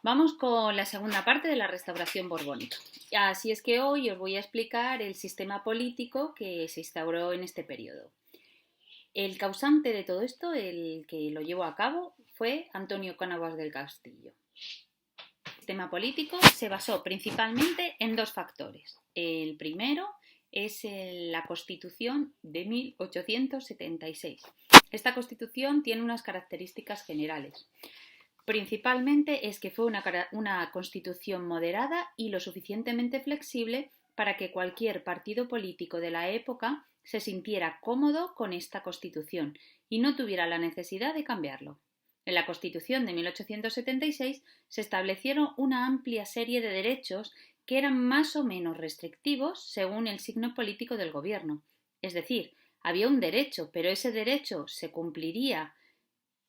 Vamos con la segunda parte de la restauración borbónica. Así es que hoy os voy a explicar el sistema político que se instauró en este periodo. El causante de todo esto, el que lo llevó a cabo, fue Antonio Cánovas del Castillo. El sistema político se basó principalmente en dos factores. El primero es la Constitución de 1876. Esta Constitución tiene unas características generales. Principalmente es que fue una constitución moderada y lo suficientemente flexible para que cualquier partido político de la época se sintiera cómodo con esta constitución y no tuviera la necesidad de cambiarlo. En la Constitución de 1876 se establecieron una amplia serie de derechos que eran más o menos restrictivos según el signo político del gobierno. Es decir, había un derecho, pero ese derecho se cumpliría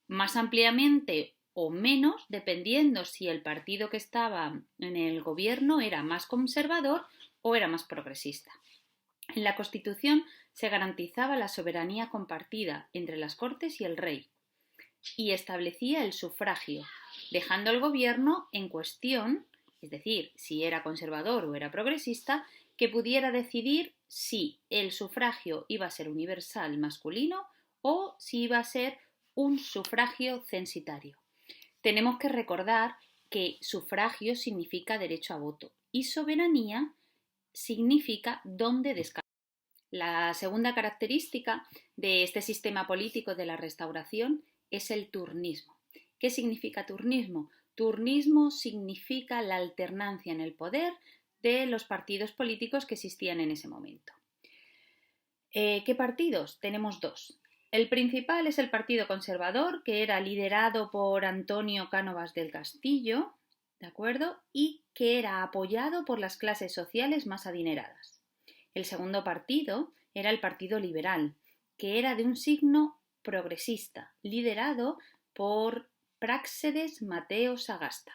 más ampliamente o menos, dependiendo si el partido que estaba en el gobierno era más conservador o era más progresista. En la Constitución se garantizaba la soberanía compartida entre las Cortes y el rey y establecía el sufragio, dejando al gobierno en cuestión, es decir, si era conservador o era progresista, que pudiera decidir si el sufragio iba a ser universal masculino o si iba a ser un sufragio censitario. Tenemos que recordar que sufragio significa derecho a voto y soberanía significa dónde descansa. La segunda característica de este sistema político de la Restauración es el turnismo. ¿Qué significa turnismo? Turnismo significa la alternancia en el poder de los partidos políticos que existían en ese momento. ¿Qué partidos? Tenemos dos. El principal es el Partido Conservador, que era liderado por Antonio Cánovas del Castillo, ¿de acuerdo? Y que era apoyado por las clases sociales más adineradas. El segundo partido era el Partido Liberal, que era de un signo progresista, liderado por Práxedes Mateo Sagasta.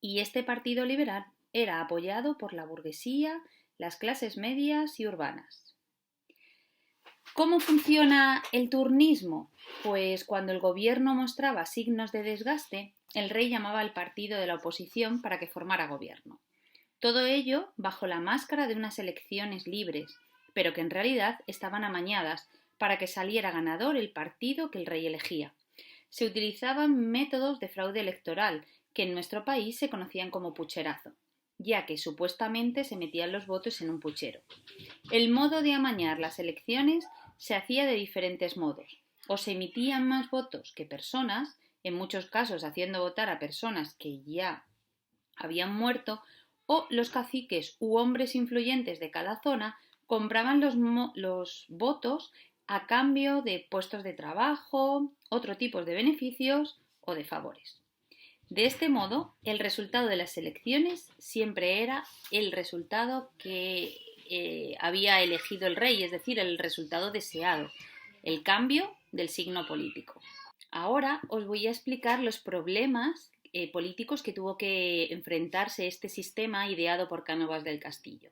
Y este Partido Liberal era apoyado por la burguesía, las clases medias y urbanas. ¿Cómo funciona el turnismo? Pues cuando el gobierno mostraba signos de desgaste, el rey llamaba al partido de la oposición para que formara gobierno. Todo ello bajo la máscara de unas elecciones libres, pero que en realidad estaban amañadas para que saliera ganador el partido que el rey elegía. Se utilizaban métodos de fraude electoral que en nuestro país se conocían como pucherazo, ya que supuestamente se metían los votos en un puchero. El modo de amañar las elecciones se hacía de diferentes modos. O se emitían más votos que personas, en muchos casos haciendo votar a personas que ya habían muerto, o los caciques u hombres influyentes de cada zona compraban los votos a cambio de puestos de trabajo, otro tipo de beneficios o de favores. De este modo, el resultado de las elecciones siempre era el resultado que había elegido el rey, es decir, el resultado deseado, el cambio del signo político. Ahora os voy a explicar los problemas políticos que tuvo que enfrentarse este sistema ideado por Cánovas del Castillo,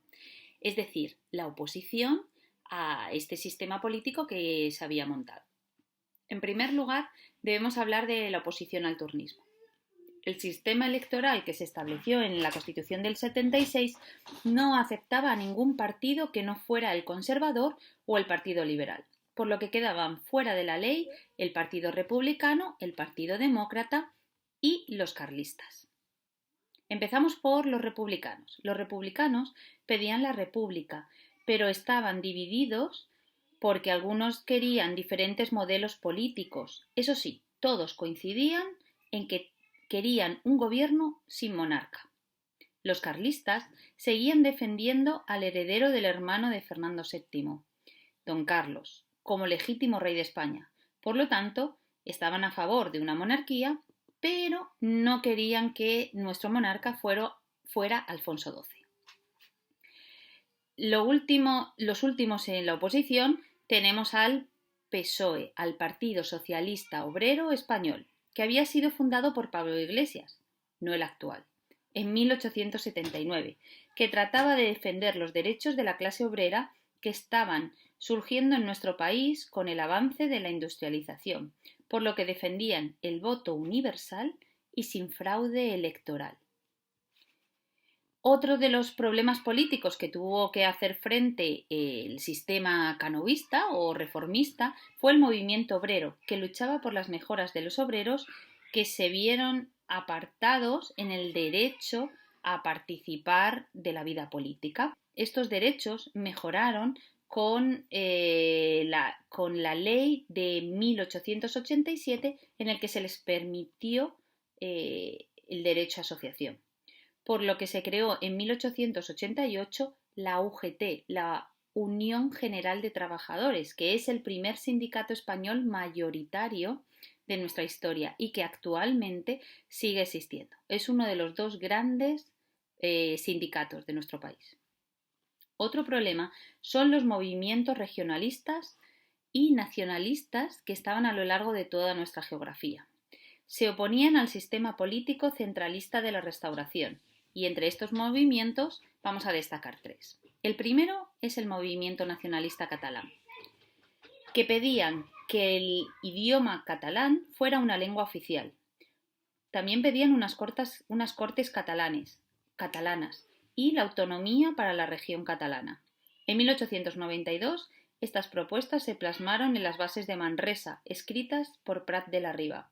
es decir, la oposición a este sistema político que se había montado. En primer lugar, debemos hablar de la oposición al turnismo. El sistema electoral que se estableció en la Constitución del 76 no aceptaba a ningún partido que no fuera el conservador o el Partido Liberal, por lo que quedaban fuera de la ley el Partido Republicano, el Partido Demócrata y los carlistas. Empezamos por los republicanos. Los republicanos pedían la república, pero estaban divididos porque algunos querían diferentes modelos políticos. Eso sí, todos coincidían en que querían un gobierno sin monarca. Los carlistas seguían defendiendo al heredero del hermano de Fernando VII, don Carlos, como legítimo rey de España. Por lo tanto, estaban a favor de una monarquía, pero no querían que nuestro monarca fuera Alfonso XII. Los últimos en la oposición tenemos al PSOE, al Partido Socialista Obrero Español, que había sido fundado por Pablo Iglesias, no el actual, en 1879, que trataba de defender los derechos de la clase obrera que estaban surgiendo en nuestro país con el avance de la industrialización, por lo que defendían el voto universal y sin fraude electoral. Otro de los problemas políticos que tuvo que hacer frente el sistema canovista o reformista fue el movimiento obrero, que luchaba por las mejoras de los obreros que se vieron apartados en el derecho a participar de la vida política. Estos derechos mejoraron con la ley de 1887 en el que se les permitió el derecho a asociación, por lo que se creó en 1888 la UGT, la Unión General de Trabajadores, que es el primer sindicato español mayoritario de nuestra historia y que actualmente sigue existiendo. Es uno de los dos grandes sindicatos de nuestro país. Otro problema son los movimientos regionalistas y nacionalistas que estaban a lo largo de toda nuestra geografía. Se oponían al sistema político centralista de la Restauración, y entre estos movimientos vamos a destacar tres. El primero es el movimiento nacionalista catalán, que pedían que el idioma catalán fuera una lengua oficial. También pedían unas cortes catalanas y la autonomía para la región catalana. En 1892 estas propuestas se plasmaron en las bases de Manresa, escritas por Prat de la Riba.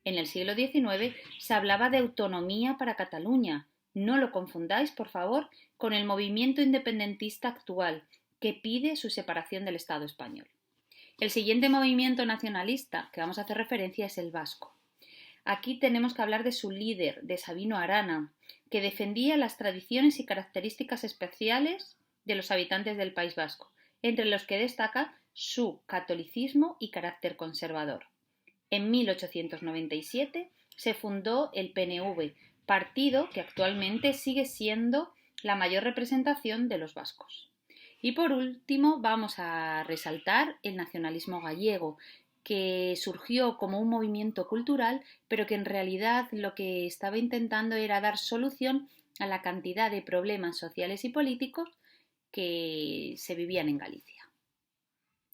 En el siglo XIX se hablaba de autonomía para Cataluña. No lo confundáis, por favor, con el movimiento independentista actual, que pide su separación del Estado español. El siguiente movimiento nacionalista que vamos a hacer referencia es el vasco. Aquí tenemos que hablar de su líder, de Sabino Arana, que defendía las tradiciones y características especiales de los habitantes del País Vasco, entre los que destaca su catolicismo y carácter conservador. En 1897 se fundó el PNV, partido que actualmente sigue siendo la mayor representación de los vascos. Y por último vamos a resaltar el nacionalismo gallego, que surgió como un movimiento cultural, pero que en realidad lo que estaba intentando era dar solución a la cantidad de problemas sociales y políticos que se vivían en Galicia.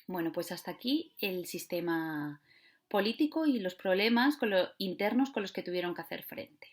Bueno, pues hasta aquí el sistema político y los problemas internos con los que tuvieron que hacer frente.